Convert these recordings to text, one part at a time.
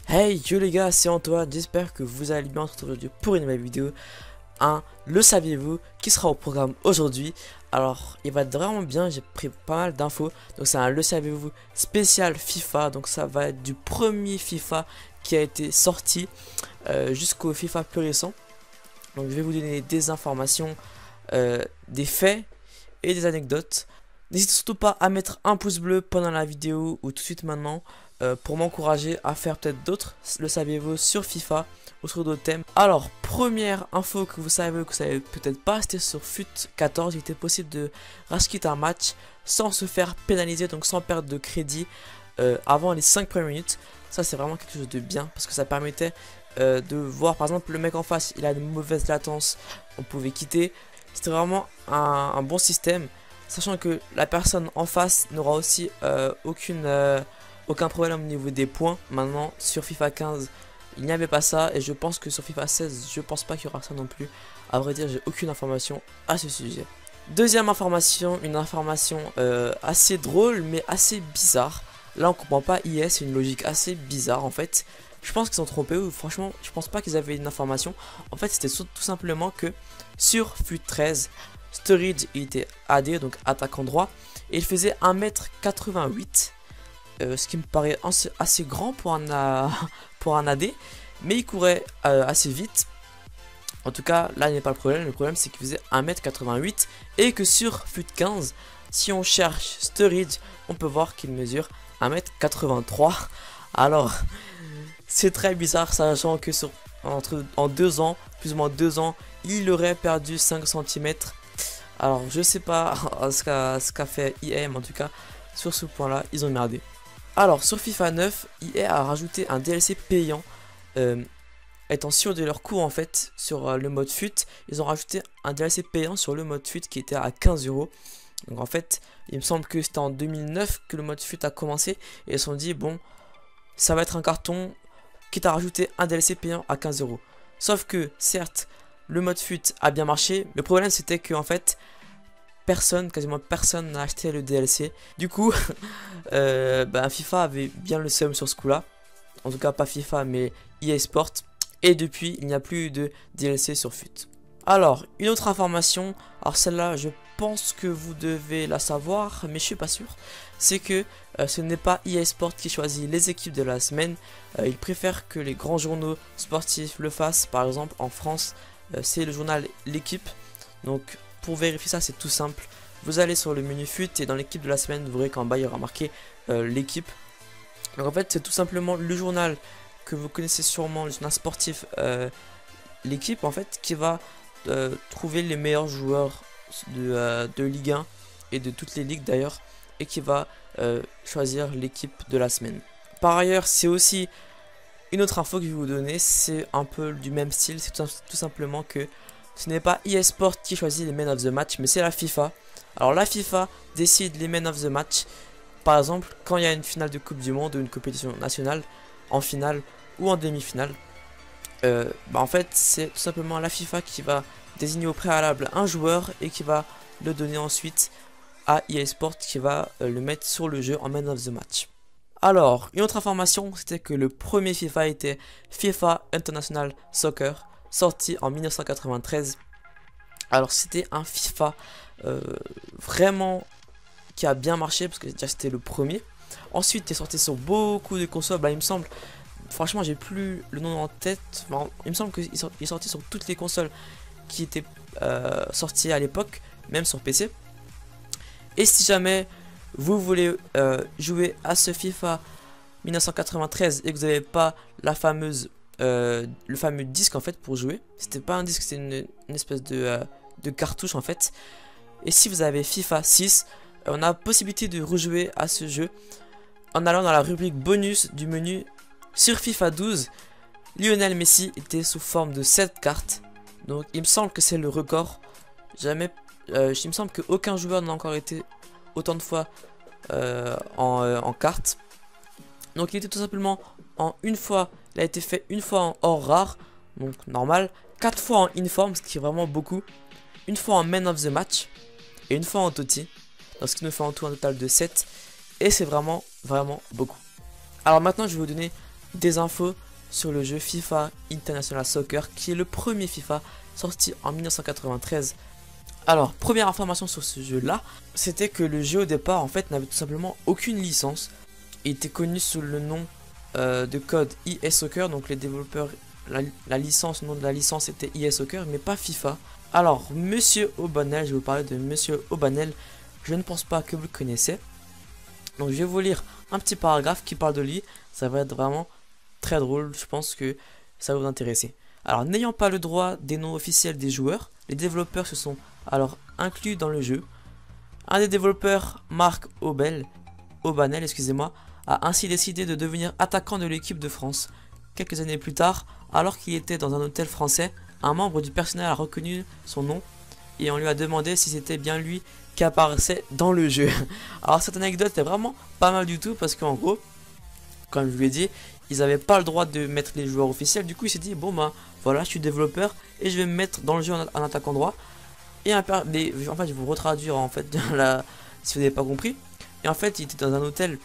Hey yo les gars, c'est Antoine, j'espère que vous allez bien. On se retrouve aujourd'hui pour une nouvelle vidéo. Le saviez-vous qui sera au programme aujourd'hui. Alors il va être vraiment bien, j'ai pris pas mal d'infos. Donc c'est un le saviez-vous spécial FIFA. Donc ça va être du premier FIFA qui a été sorti jusqu'au FIFA plus récent. Donc je vais vous donner des informations, des faits et des anecdotes. N'hésitez surtout pas à mettre un pouce bleu pendant la vidéo ou tout de suite maintenant pour m'encourager à faire peut-être d'autres, le saviez-vous, sur FIFA ou sur d'autres thèmes. Alors, première info que vous savez peut-être pas, c'était sur FUT 14, il était possible de rashquit un match sans se faire pénaliser, donc sans perdre de crédit avant les 5 premières minutes. Ça c'est vraiment quelque chose de bien parce que ça permettait de voir par exemple le mec en face, il a une mauvaise latence, on pouvait quitter. C'était vraiment un bon système. Sachant que la personne en face n'aura aussi aucun problème au niveau des points. Maintenant sur FIFA 15 il n'y avait pas ça. Et je pense que sur FIFA 16 je pense pas qu'il y aura ça non plus. À vrai dire j'ai aucune information à ce sujet. Deuxième information, une information assez drôle mais assez bizarre. Là on comprend pas IS, c'est une logique assez bizarre en fait. Je pense qu'ils sont trompés ou franchement je pense pas qu'ils avaient une information. En fait c'était tout simplement que sur FUT 13 Sturridge il était AD, donc attaquant droit, et il faisait 1m88, ce qui me paraît assez grand pour un AD, mais il courait assez vite. En tout cas, là n'est pas le problème c'est qu'il faisait 1m88 et que sur FUT 15, si on cherche Sturridge, on peut voir qu'il mesure 1m83. Alors, c'est très bizarre, sachant que en 2 ans, plus ou moins 2 ans, il aurait perdu 5 cm. Alors je sais pas ce qu'a fait EA, mais en tout cas sur ce point là ils ont merdé. Alors sur FIFA 9 EA a rajouté un DLC payant, étant sûr de leur coût en fait sur le mode FUT. Ils ont rajouté un DLC payant sur le mode FUT qui était à 15 €. Donc en fait il me semble que c'était en 2009 que le mode FUT a commencé et ils se sont dit bon ça va être un carton, quitte à rajouter un DLC payant à 15 €. Sauf que certes le mode FUT a bien marché. Le problème c'était que en fait quasiment personne n'a acheté le DLC. Du coup FIFA avait bien le seum sur ce coup là. En tout cas pas FIFA mais EA Sport. Et depuis il n'y a plus de DLC sur FUT. Alors une autre information, alors celle-là je pense que vous devez la savoir mais je suis pas sûr. C'est que ce n'est pas EA Sport qui choisit les équipes de la semaine. Ils préfèrent que les grands journaux sportifs le fassent. Par exemple en France c'est le journal L'équipe. Donc pour vérifier ça c'est tout simple. Vous allez sur le menu FUT et dans l'équipe de la semaine vous verrez qu'en bas il y aura marqué l'équipe. Donc en fait c'est tout simplement le journal que vous connaissez sûrement, le journal sportif l'équipe en fait, qui va trouver les meilleurs joueurs de Ligue 1 et de toutes les ligues d'ailleurs, et qui va choisir l'équipe de la semaine. Par ailleurs c'est aussi une autre info que je vais vous donner, c'est un peu du même style, c'est tout simplement que ce n'est pas EA Sport qui choisit les men of the match, mais c'est la FIFA. Alors la FIFA décide les men of the match, par exemple quand il y a une finale de Coupe du Monde ou une compétition nationale, en finale ou en demi-finale. En fait c'est tout simplement la FIFA qui va désigner au préalable un joueur et qui va le donner ensuite à EA Sport qui va le mettre sur le jeu en man of the match. Alors, une autre information, c'était que le premier FIFA était FIFA International Soccer, sorti en 1993. Alors c'était un FIFA vraiment qui a bien marché, parce que déjà c'était le premier. Ensuite il est sorti sur beaucoup de consoles, il me semble, franchement j'ai plus le nom en tête, il me semble qu'il est sorti sur toutes les consoles qui étaient sorties à l'époque, même sur PC. Et si jamais vous voulez jouer à ce FIFA 1993 et que vous n'avez pas le fameux disque en fait pour jouer, c'était pas un disque, c'était une espèce de cartouche en fait. Et si vous avez FIFA 6, on a la possibilité de rejouer à ce jeu en allant dans la rubrique bonus du menu. Sur FIFA 12, Lionel Messi était sous forme de 7 cartes, donc il me semble que c'est le record. Il me semble qu'aucun joueur n'a encore été autant de fois en carte. Donc il était tout simplement il a été fait une fois en or rare, donc normal, 4 fois en inform, ce qui est vraiment beaucoup, une fois en man of the match et une fois en TOTY, donc ce qui nous fait en tout un total de 7, et c'est vraiment beaucoup. Alors maintenant je vais vous donner des infos sur le jeu FIFA International Soccer, qui est le premier FIFA sorti en 1993. Alors, première information sur ce jeu-là, c'était que le jeu au départ, en fait, n'avait tout simplement aucune licence. Il était connu sous le nom de code EA Soccer, donc les développeurs, la licence, le nom de la licence était EA Soccer, mais pas FIFA. Alors, Monsieur O'Banel, je vais vous parler de Monsieur O'Banel, je ne pense pas que vous le connaissez. Donc, je vais vous lire un petit paragraphe qui parle de lui, ça va être vraiment très drôle, je pense que ça va vous intéresser. Alors, n'ayant pas le droit des noms officiels des joueurs, les développeurs se sont alors inclus dans le jeu. Un des développeurs, Marc O'Banel, excusez-moi, a ainsi décidé de devenir attaquant de l'équipe de France. Quelques années plus tard, alors qu'il était dans un hôtel français, un membre du personnel a reconnu son nom et on lui a demandé si c'était bien lui qui apparaissait dans le jeu. Alors cette anecdote est vraiment pas mal du tout parce qu'en gros, comme je vous l'ai dit, ils n'avaient pas le droit de mettre les joueurs officiels. Du coup, il s'est dit, bon bah voilà, je suis développeur et je vais me mettre dans le jeu en attaquant droit. Et en fait, je vais vous retraduire en fait si vous n'avez pas compris. Et en fait, il était dans un hôtel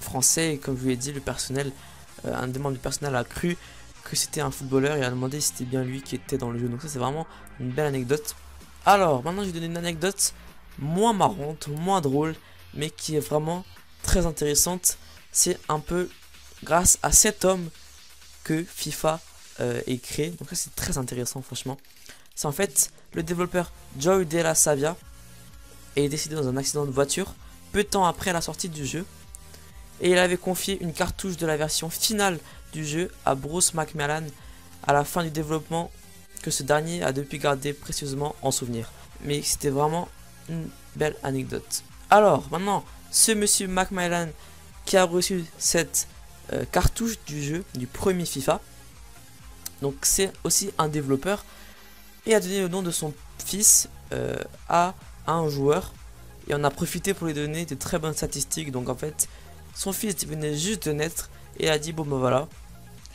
français et comme je vous l'ai dit, le personnel, un des membres du personnel a cru que c'était un footballeur et a demandé si c'était bien lui qui était dans le jeu. Donc ça, c'est vraiment une belle anecdote. Alors, maintenant, je vais donner une anecdote moins marrante, moins drôle, mais qui est vraiment très intéressante. C'est un peu grâce à cet homme que FIFA est créé. Donc ça, c'est très intéressant, franchement. C'est en fait le développeur Joy Della Savia est décédé dans un accident de voiture peu de temps après la sortie du jeu. Et il avait confié une cartouche de la version finale du jeu à Bruce McMillan à la fin du développement, que ce dernier a depuis gardé précieusement en souvenir. Mais c'était vraiment une belle anecdote. Alors maintenant, ce monsieur McMillan qui a reçu cette cartouche du jeu, du premier FIFA, donc c'est aussi un développeur, et a donné le nom de son fils à un joueur, et on a profité pour lui donner de très bonnes statistiques. Donc en fait, son fils venait juste de naître et a dit bon ben voilà,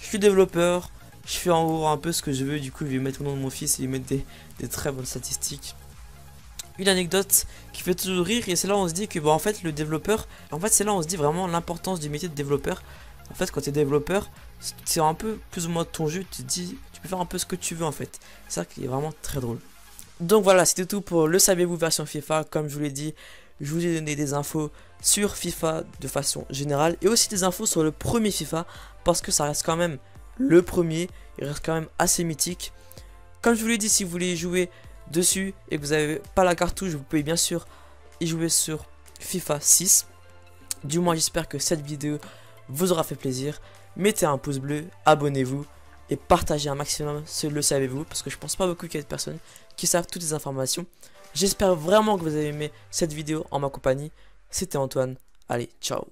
je suis développeur, je fais en gros un peu ce que je veux, du coup je vais mettre le nom de mon fils et lui mettre des très bonnes statistiques. Une anecdote qui fait toujours rire, et c'est là où on se dit que bon, en fait le développeur, en fait c'est là où on se dit vraiment l'importance du métier de développeur. En fait quand tu es développeur, c'est un peu plus ou moins ton jeu, tu te dis tu peux faire un peu ce que tu veux en fait. C'est ça qui est vraiment très drôle. Donc voilà, c'était tout pour le saviez-vous version FIFA. Comme je vous l'ai dit, je vous ai donné des infos sur FIFA de façon générale et aussi des infos sur le premier FIFA parce que ça reste quand même le premier, il reste quand même assez mythique. Comme je vous l'ai dit, si vous voulez jouer dessus et que vous n'avez pas la cartouche, vous pouvez bien sûr y jouer sur FIFA 6. Du moins j'espère que cette vidéo vous aura fait plaisir. Mettez un pouce bleu, abonnez-vous et partagez un maximum ce le savez-vous, parce que je pense pas beaucoup qu'il y ait de personnes qui savent toutes les informations. J'espère vraiment que vous avez aimé cette vidéo en ma compagnie. C'était Antoine, allez ciao.